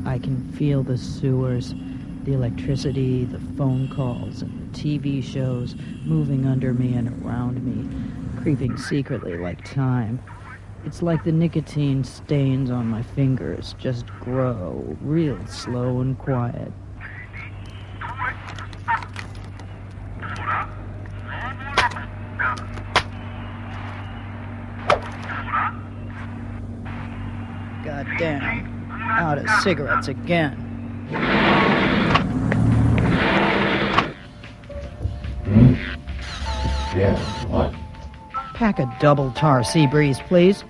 I can feel the sewers, the electricity, the phone calls, and the TV shows moving under me and around me, creeping secretly like time. It's like the nicotine stains on my fingers just grow real slow and quiet. Goddamn. Out of cigarettes again. Yeah, what? Pack a double tar sea breeze, please.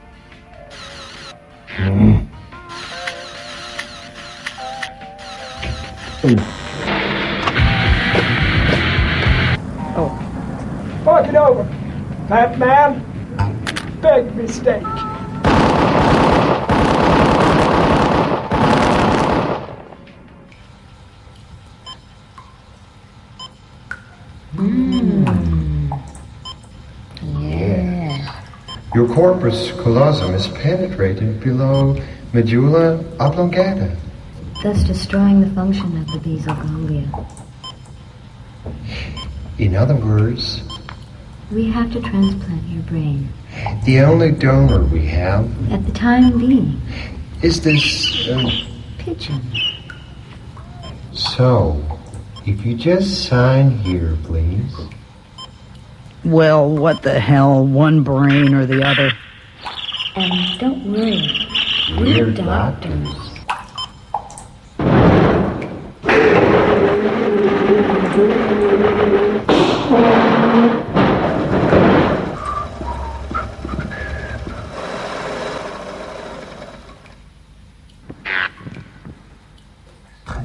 Oh. Fuck it over, fat man. Big mistake. Your corpus callosum is penetrated below medulla oblongata, thus destroying the function of the basal ganglia. In other words, we have to transplant your brain. The only donor we have, at the time being, is this pigeon. So, if you just sign here, please. Well, what the hell, one brain or the other? And don't worry, we're doctors.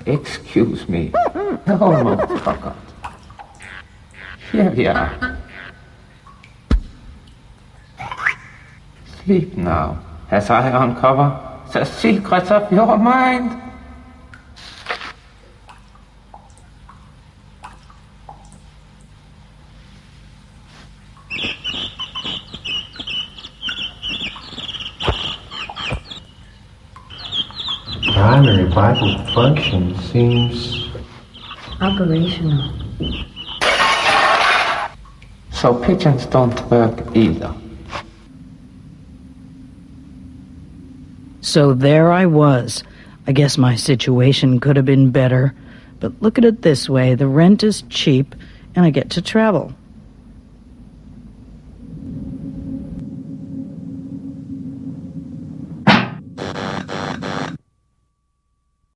Excuse me. Almost forgot. Here we are. Sleep now, as I uncover the secrets of your mind. Primary vital function seems operational. So pigeons don't work either. So there I was. I guess my situation could have been better. But look at it this way, the rent is cheap and I get to travel.